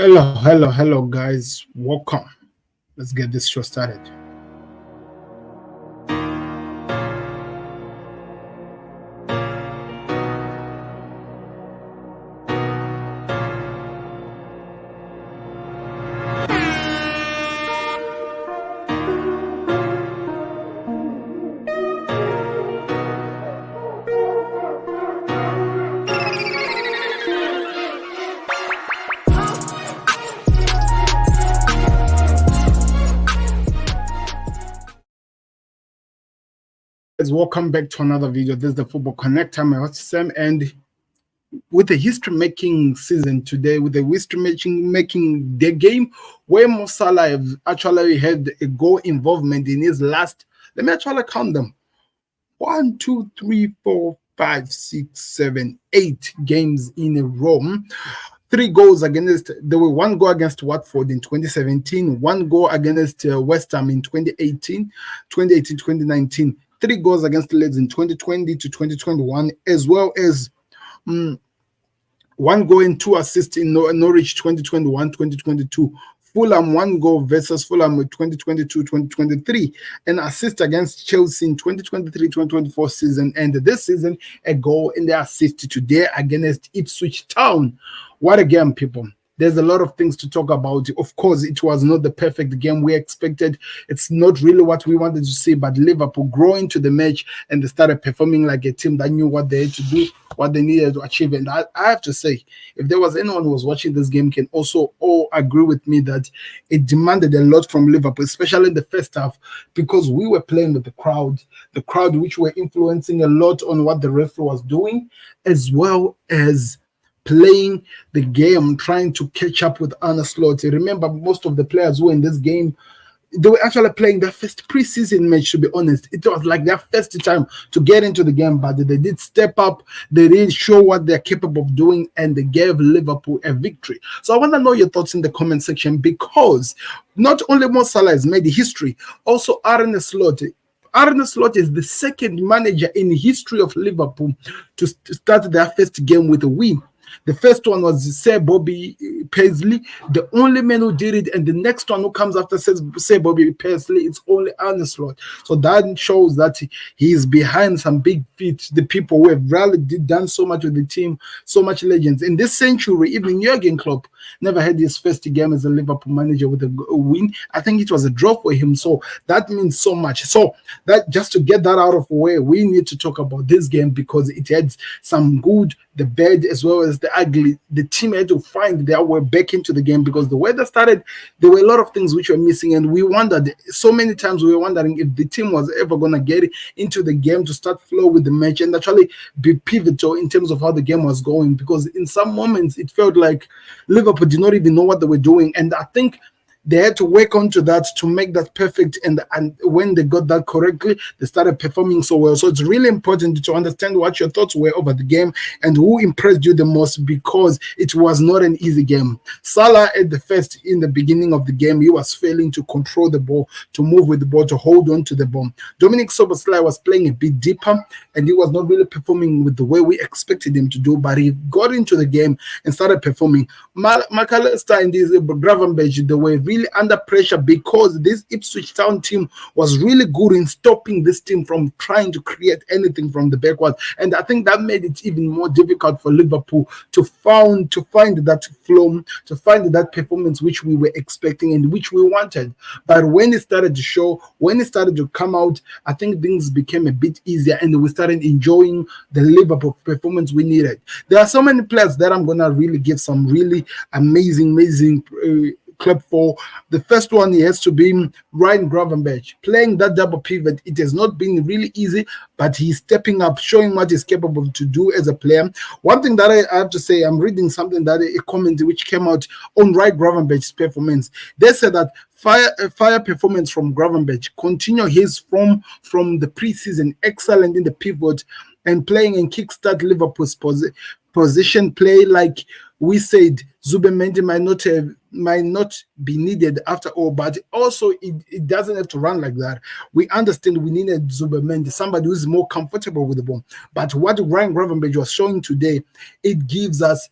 Hello, guys. Welcome. Let's get this show started. Guys, welcome back to another video. This is the Football Connect. I'm your host Sam, and with the history-making season today, with the history-making the game where Mo Salah actually had a goal involvement in his last. Let me actually count them: 1, 2, 3, 4, 5, 6, 7, 8 games in a row. 3 goals against. There were 1 goal against Watford in 2017, 1 goal against West Ham in 2018, 2019. 3 goals against Leeds in 2020 to 2021, as well as 1 goal and 2 assists in Norwich 2021-2022. Fulham 1 goal versus Fulham with 2022-2023, an assist against Chelsea in 2023-2024 season, and this season a goal in the assist today against Ipswich Town. What a game, people. There's a lot of things to talk about. Of course, it was not the perfect game we expected. It's not really what we wanted to see, but Liverpool grew into the match and they started performing like a team that knew what they had to do, what they needed to achieve. And I have to say, if there was anyone who was watching this game can also all agree with me that it demanded a lot from Liverpool, especially in the first half, because we were playing with the crowd which were influencing a lot on what the referee was doing, as well as playing the game, trying to catch up with Arne Slot. Remember, most of the players who were in this game, they were actually playing their first preseason match, to be honest. It was like their first time to get into the game, but they did step up, they did show what they're capable of doing, and they gave Liverpool a victory. So I want to know your thoughts in the comment section, because not only Mo Salah has made history, also Arne Slot. Arne Slot is the second manager in the history of Liverpool to start their first game with a win. The first one was Sir Bobby Paisley, the only man who did it, and the next one who comes after Sir Bobby Paisley, it's only Arne Slot. So that shows that he is behind some big feet, the people who have really done so much with the team, so much legends. In this century, even Jurgen Klopp never had his first game as a Liverpool manager with a win. I think it was a draw for him, so that means so much. So that, just to get that out of the way, we need to talk about this game because it had some good, the bad, as well as the ugly. The team had to find their way back into the game because the way they started, there were a lot of things which were missing, and we wondered so many times, we were wondering if the team was ever going to get into the game to start flow with the match and actually be pivotal in terms of how the game was going, because in some moments it felt like Liverpool did not even know what they were doing, and I think they had to work onto that to make that perfect, and when they got that correctly, they started performing so well. So it's really important to understand what your thoughts were over the game and who impressed you the most, because it was not an easy game. Salah at the first, in the beginning of the game, he was failing to control the ball, to move with the ball, to hold on to the ball. Dominic Szoboszlai was playing a bit deeper, and he was not really performing with the way we expected him to do, but he got into the game and started performing. McAllister and this Gravenberch, they were really under pressure because this Ipswich Town team was really good in stopping this team from trying to create anything from the backward, and I think that made it even more difficult for Liverpool to find that flow, to find that performance which we were expecting and which we wanted. But when it started to show, when it started to come out, I think things became a bit easier and we started enjoying the Liverpool performance we needed. There are so many players that I'm gonna really give some really amazing club for. The first one, he has to be Ryan Gravenberch. Playing that double pivot, it has not been really easy, but he's stepping up, showing what he's capable to do as a player. One thing that I have to say, I'm reading something that a comment which came out on Ryan Gravenberch's performance. They said that fire performance from Gravenberch, continue his from the preseason, excellent in the pivot and playing and kickstart Liverpool's position play. Like we said, Zubimendi might not be needed after all, but also it doesn't have to run like that. We understand we needed Zubimendi, somebody who's more comfortable with the ball. But what Ryan Gravenberch was showing today, it gives us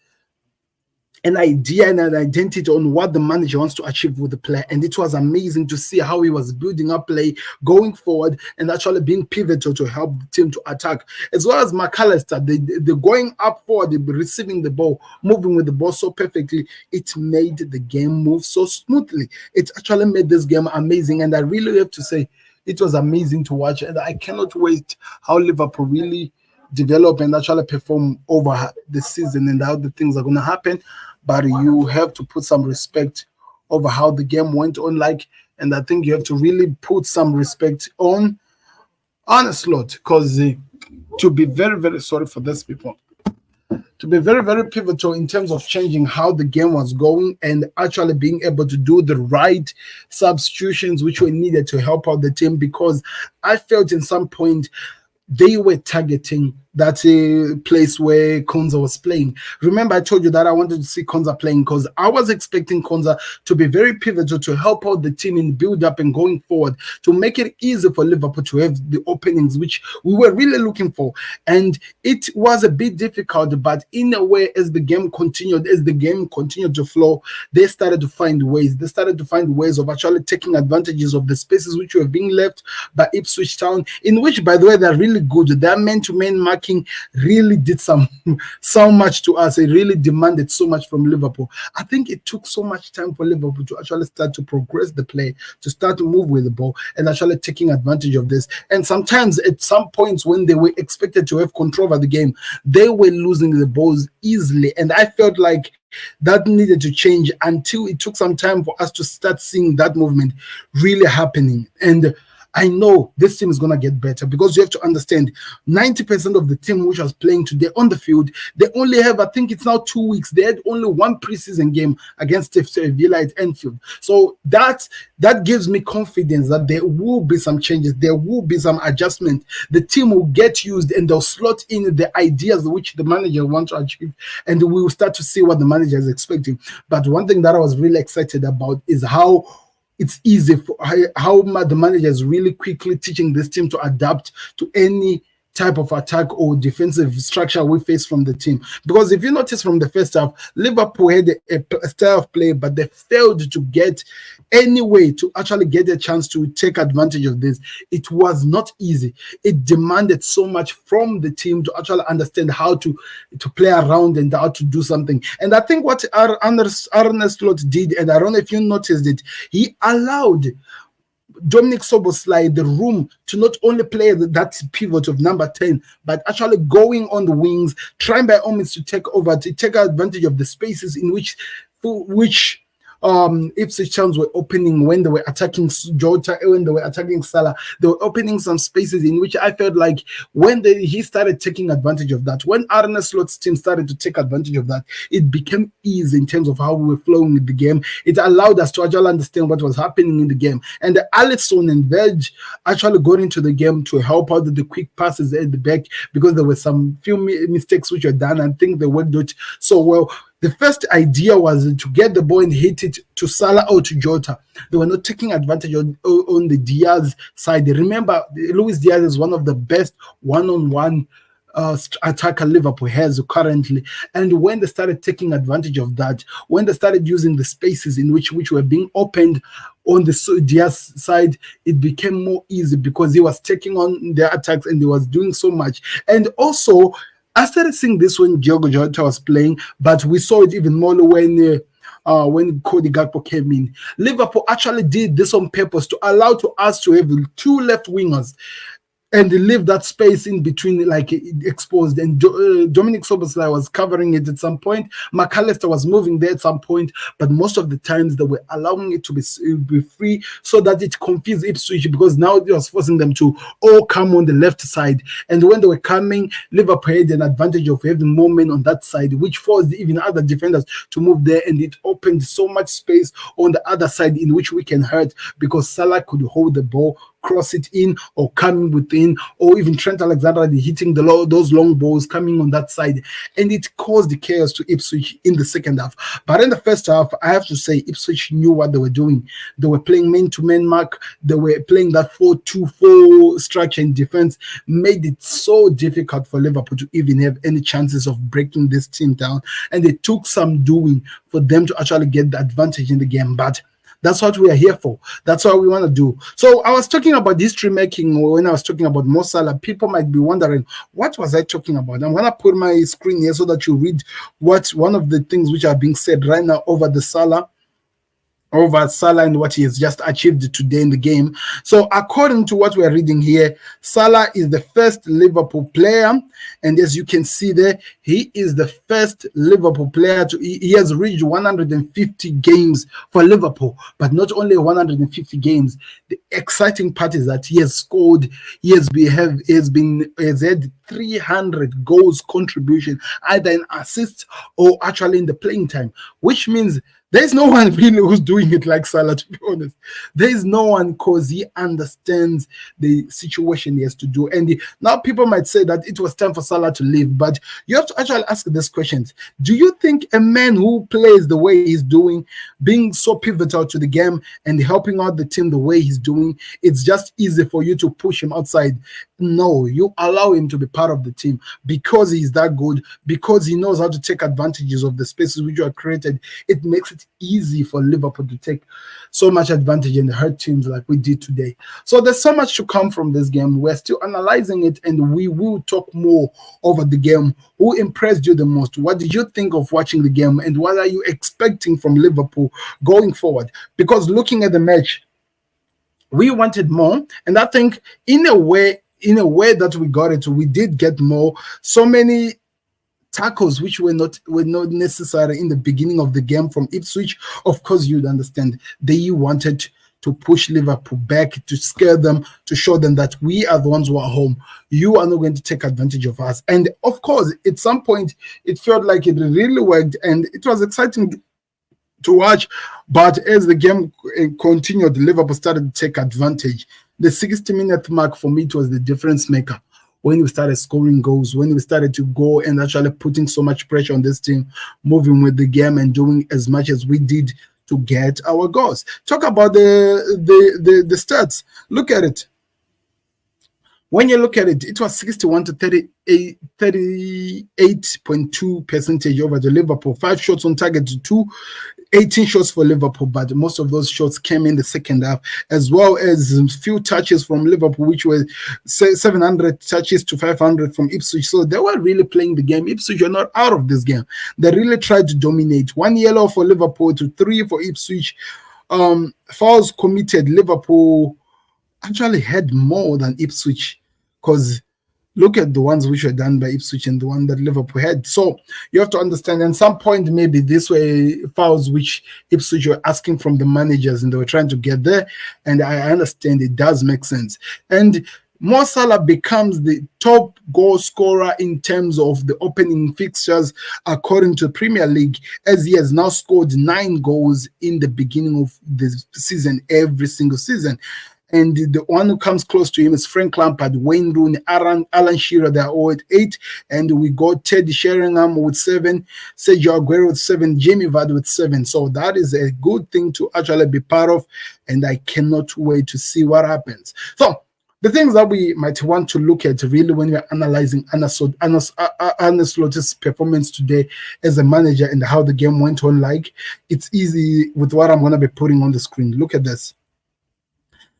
an idea and an identity on what the manager wants to achieve with the player. And it was amazing to see how he was building up play, going forward, and actually being pivotal to help the team to attack. As well as McAllister, the going up forward, receiving the ball, moving with the ball so perfectly, it made the game move so smoothly. It actually made this game amazing. And I really have to say, it was amazing to watch. And I cannot wait how Liverpool really develop and actually perform over the season and how the things are going to happen. But you have to put some respect over how the game went on, like, and I think you have to really put some respect on a slot, because to be very, very sorry for this, people, to be very, very pivotal in terms of changing how the game was going and actually being able to do the right substitutions which were needed to help out the team, because I felt in some point they were targeting that place where Konza was playing. Remember, I told you that I wanted to see Konza playing because I was expecting Konza to be very pivotal to help out the team in build up and going forward, to make it easy for Liverpool to have the openings which we were really looking for. And it was a bit difficult, but in a way, as the game continued to flow, they started to find ways. They started to find ways of actually taking advantages of the spaces which were being left by Ipswich Town, in which, by the way, they're really good. Their man-to-man marking really did so much to us. It really demanded so much from Liverpool. I think it took so much time for Liverpool to actually start to progress the play, to start to move with the ball and actually taking advantage of this. And sometimes at some points when they were expected to have control of the game, they were losing the balls easily. And I felt like that needed to change until it took some time for us to start seeing that movement really happening. And I know this team is going to get better, because you have to understand 90% of the team which was playing today on the field, they only have, I think it's now 2 weeks. They had only one preseason game against Villa at Anfield. So that gives me confidence that there will be some changes. There will be some adjustment. The team will get used and they'll slot in the ideas which the manager wants to achieve, and we will start to see what the manager is expecting. But one thing that I was really excited about is how it's easy for how the manager is really quickly teaching this team to adapt to any type of attack or defensive structure we face from the team. Because if you notice from the first half, Liverpool had a style of play, but they failed to get any way to actually get a chance to take advantage of this. It was not easy. It demanded so much from the team to actually understand how to play around and how to do something. And I think what Arne Slot did, and I don't know if you noticed it, he allowed Dominic Szoboszlai the room to not only play that pivot of number 10, but actually going on the wings, trying by all means to take over, to take advantage of the spaces in which Ipswich Towns were opening when they were attacking Jota, when they were attacking Salah. They were opening some spaces in which I felt like when he started taking advantage of that, when Arne Slot's team started to take advantage of that, it became easy in terms of how we were flowing with the game. It allowed us to actually understand what was happening in the game. And Alisson and Veg actually got into the game to help out the quick passes at the back, because there were some few mistakes which were done. I think they worked out so well. The first idea was to get the ball and hit it to Salah or to Jota. They were not taking advantage on the Diaz side. Remember, Luis Diaz is one of the best one-on-one attacker Liverpool has currently. And when they started taking advantage of that, when they started using the spaces in which were being opened on the Diaz side, it became more easy because he was taking on their attacks and he was doing so much. And also, I started seeing this when Diogo Jota was playing, but we saw it even more when Cody Gakpo came in. Liverpool actually did this on purpose to allow to us to have two left wingers and leave that space in between like exposed. And Dominic Szoboszlai was covering it at some point. McAllister was moving there at some point, but most of the times they were allowing it to be free so that it confused Ipswich, because now it was forcing them to all come on the left side. And when they were coming, Liverpool had an advantage of having more men on that side, which forced even other defenders to move there, and it opened so much space on the other side in which we can hurt, because Salah could hold the ball cross it in or coming within, or even Trent Alexander hitting those long balls coming on that side. And it caused the chaos to Ipswich in the second half. But in the first half, I have to say, Ipswich knew what they were doing. They were playing man-to-man mark. They were playing that 4-2-4 structure in defense, made it so difficult for Liverpool to even have any chances of breaking this team down. And it took some doing for them to actually get the advantage in the game. But that's what we are here for. That's what we want to do. So I was talking about history making when I was talking about Mo Salah. People might be wondering, what was I talking about? I'm going to put my screen here so that you read what one of the things which are being said right now over Salah and what he has just achieved today in the game. So according to what we are reading here, Salah is the first Liverpool player, and as you can see there, he is the first Liverpool player he has reached 150 games for Liverpool. But not only 150 games, the exciting part is that he has scored, he has had 300 goals contribution, either in assists or actually in the playing time, which means there's no one really who's doing it like Salah, to be honest. There is no one, because he understands the situation he has to do. And now people might say that it was time for Salah to leave, but you have to actually ask this question. Do you think a man who plays the way he's doing, being so pivotal to the game and helping out the team the way he's doing, it's just easy for you to push him outside? No, you allow him to be part of the team because he's that good, because he knows how to take advantages of the spaces which are created. It makes it easy for Liverpool to take so much advantage and hurt teams like we did today. So there's so much to come from this game. We're still analyzing it, and we will talk more over the game. Who impressed you the most? What did you think of watching the game, and what are you expecting from Liverpool going forward? Because looking at the match, we wanted more, and I think in a way that we got it, we did get more. So many tackles which were not necessary in the beginning of the game from Ipswich. Of course, you'd understand they wanted to push Liverpool back, to scare them, to show them that we are the ones who are home. You are not going to take advantage of us. And of course, at some point, it felt like it really worked, and it was exciting to watch. But as the game continued, Liverpool started to take advantage. The 60-minute mark, for me, it was the difference maker. When we started scoring goals, when we started to go and actually putting so much pressure on this team, moving with the game and doing as much as we did to get our goals. Talk about the stats. Look at it. When you look at it, it was 61 to 38.2% over the Liverpool. 5 shots on target to 2. 18 shots for Liverpool, but most of those shots came in the second half, as well as few touches from Liverpool, which were 700 touches to 500 from Ipswich. So they were really playing the game. Ipswich are not out of this game. They really tried to dominate. 1 yellow for Liverpool to 3 for Ipswich. Fouls committed, Liverpool actually had more than Ipswich, because look at the ones which were done by Ipswich and the one that Liverpool had. So you have to understand, at some point, maybe this were fouls which Ipswich were asking from the managers, and they were trying to get there. And I understand it does make sense. And Mo Salah becomes the top goal scorer in terms of the opening fixtures, according to Premier League, as he has now scored 9 goals in the beginning of the season, every single season. And the one who comes close to him is Frank Lampard, Wayne Rooney, Alan Shearer. They're all at 8. And we got Teddy Sheringham with 7, Sergio Aguero with 7, Jamie Vardy with 7. So that is a good thing to actually be part of. And I cannot wait to see what happens. So the things that we might want to look at really when we're analyzing Arne Slot's performance today as a manager and how the game went on, like, it's easy with what I'm going to be putting on the screen. Look at this.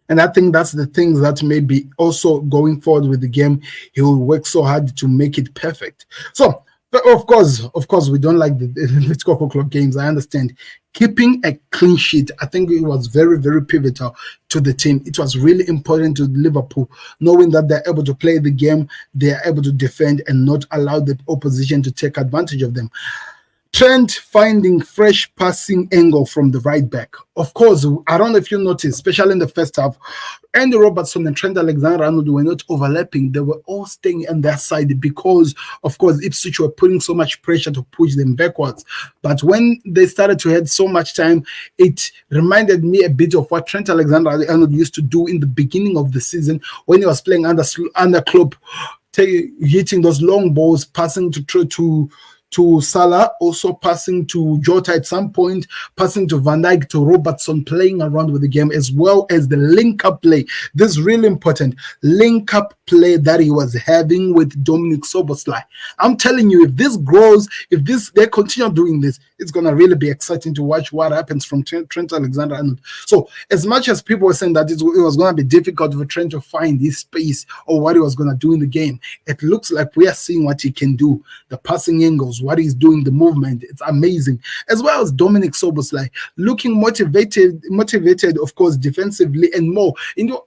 And I think that's the things that maybe also going forward with the game, he will work so hard to make it perfect. So, of course, we don't like the 12 o'clock games. I understand. Keeping a clean sheet, I think it was very, very pivotal to the team. It was really important to Liverpool, knowing that they're able to play the game, they're able to defend and not allow the opposition to take advantage of them. Trent finding fresh passing angle from the right back. Of course, I don't know if you noticed, especially in the first half, Andy Robertson and Trent Alexander-Arnold were not overlapping. They were all staying on their side because, of course, Ipswich were putting so much pressure to push them backwards. But when they started to have so much time, it reminded me a bit of what Trent Alexander-Arnold used to do in the beginning of the season when he was playing under Klopp, hitting those long balls, passing to Salah, also passing to Jota at some point, passing to Van Dijk, to Robertson, playing around with the game, as well as the link-up play. This is really important. Link-up play that he was having with Dominic Szoboszlai. I'm telling you, if this grows, they continue doing this, it's going to really be exciting to watch what happens from Trent Alexander-Arnold. So as much as people were saying that it was going to be difficult for Trent to find his space or what he was going to do in the game, it looks like we are seeing what he can do. The passing angles, what he's doing, the movement, it's amazing. As well as Dominic Szoboszlai, looking motivated, of course, defensively and more.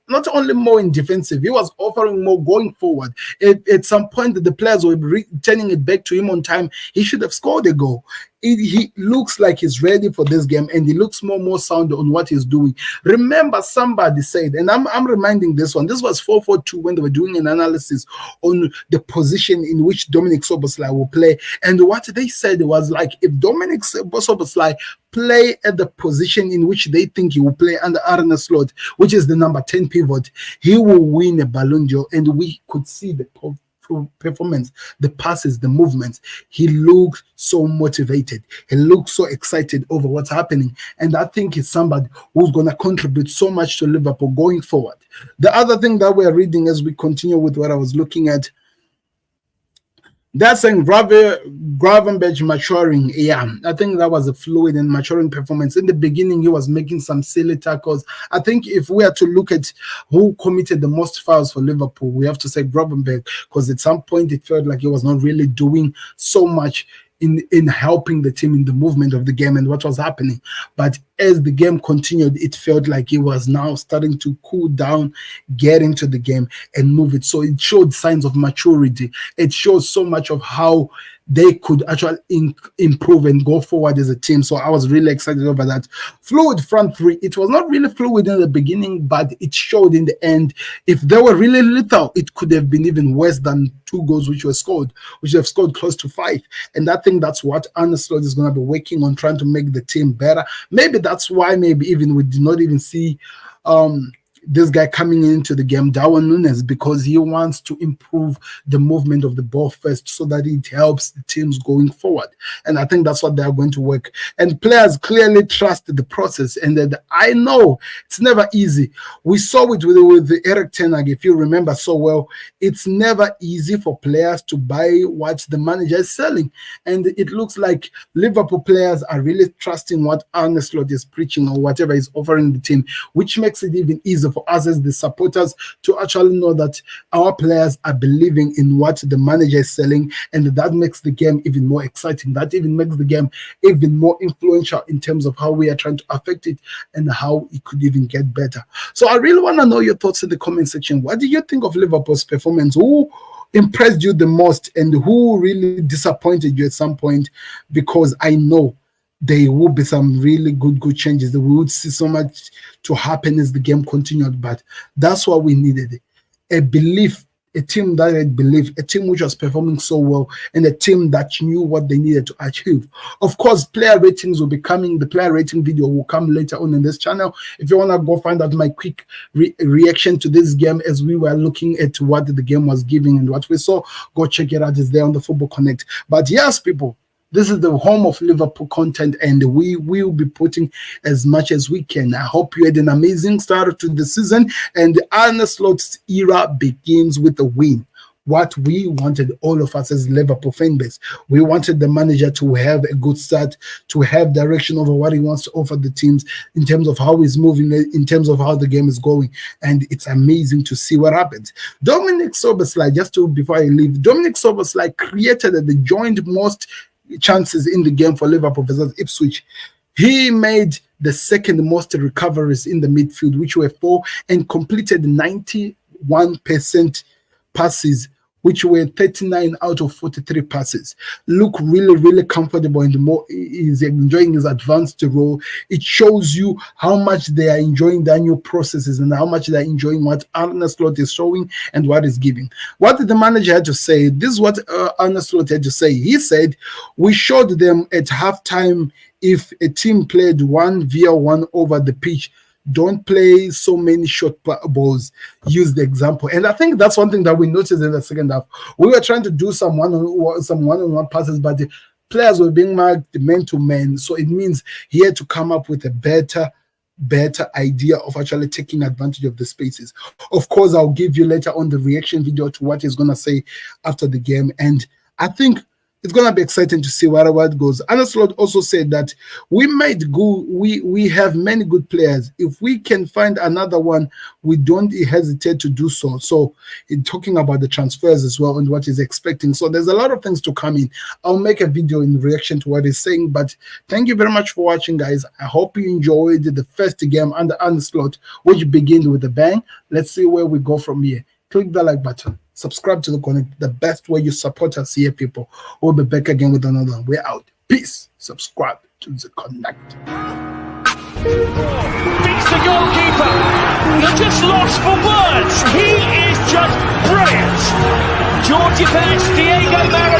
Not only more in defensive, he was offering more going forward. At some point, the players were returning it back to him on time. He should have scored a goal. He looks like he's ready for this game, and he looks more sound on what he's doing. Remember, somebody said, and I'm reminding this one, this was 4-4-2 when they were doing an analysis on the position in which Dominic Szoboszlai will play. And what they said was, like, if Dominic Szoboszlai play at the position in which they think he will play under Arne Slot, which is the number 10 pivot, he will win a Ballon d'Or. And we could see the performance, the passes, the movements. He looks so motivated. He looks so excited over what's happening. And I think he's somebody who's going to contribute so much to Liverpool going forward. The other thing that we're reading as we continue with what I was looking at, they're saying Gravenberch maturing. Yeah, I think that was a fluid and maturing performance. In the beginning, he was making some silly tackles. I think if we are to look at who committed the most fouls for Liverpool, we have to say Gravenberch, because at some point it felt like he was not really doing so much in helping the team in the movement of the game and what was happening. But as the game continued, it felt like he was now starting to cool down, get into the game and move it. So it showed signs of maturity. It shows so much of how they could actually improve and go forward as a team. So I was really excited over that. Fluid front three. It was not really fluid in the beginning, but it showed in the end. If they were really lethal, it could have been even worse than 2 goals which were scored, which have scored close to 5. And I think that's what Arne Slot is going to be working on, trying to make the team better. Maybe that's why maybe even we did not even see this guy coming into the game, Darwin Núñez, because he wants to improve the movement of the ball first so that it helps the teams going forward. And I think that's what they are going to work. And players clearly trust the process. And that I know it's never easy. We saw it with Erik ten Hag, if you remember so well. It's never easy for players to buy what the manager is selling. And it looks like Liverpool players are really trusting what Arne Slot is preaching or whatever he's offering the team, which makes it even easier for us as the supporters to actually know that our players are believing in what the manager is selling, and that makes the game even more exciting. That even makes the game even more influential in terms of how we are trying to affect it and how it could even get better. So I really want to know your thoughts in the comment section. What do you think of Liverpool's performance? Who impressed you the most and who really disappointed you at some point? Because I know there will be some really good changes. We would see so much to happen as the game continued, but that's what we needed. A belief, a team that had belief, a team which was performing so well, and a team that knew what they needed to achieve. Of course, player ratings will be coming. The player rating video will come later on in this channel. If you want to go find out my quick reaction to this game as we were looking at what the game was giving and what we saw, go check it out. It's there on the Football Connect. But yes, people, this is the home of Liverpool content, and we will be putting as much as we can. I hope you had an amazing start to the season, and the Arne Slot's era begins with a win. What we wanted, all of us as Liverpool fan base, we wanted the manager to have a good start, to have direction over what he wants to offer the teams in terms of how he's moving, in terms of how the game is going, and it's amazing to see what happens. Dominic Szoboszlai, before I leave, Dominic Szoboszlai created the joint most chances in the game for Liverpool versus Ipswich. He made the second most recoveries in the midfield, which were 4, and completed 91% passes which were 39 out of 43 passes. Look really, really comfortable, and the more he's enjoying his advanced role, it shows you how much they are enjoying their new processes and how much they're enjoying what Arne Slot is showing and what is giving. What did the manager had to say? This is what Arne Slot had to say. He said, we showed them at halftime, if a team played 1v1 over the pitch, don't play so many short balls. Use the example. And I think that's one thing that we noticed in the second half. We were trying to do some one-on-one passes, but the players were being marked man-to-man. So it means he had to come up with a better idea of actually taking advantage of the spaces. Of course, I'll give you later on the reaction video to what he's going to say after the game. And I think it's going to be exciting to see where it goes. Arne Slot also said that we have many good players. If we can find another one, we don't hesitate to do so. So in talking about the transfers as well and what he's expecting. So there's a lot of things to come in. I'll make a video in reaction to what he's saying. But thank you very much for watching, guys. I hope you enjoyed the first game under Arne Slot, which began with a bang. Let's see where we go from here. Click the like button. Subscribe to the Connect, the best way you support us here, people. We'll be back again with another one. We're out. Peace. Subscribe to the Connect. Beats the goalkeeper. He's just lost for words. He is just brilliant. Georgie Best, Diego Maradona.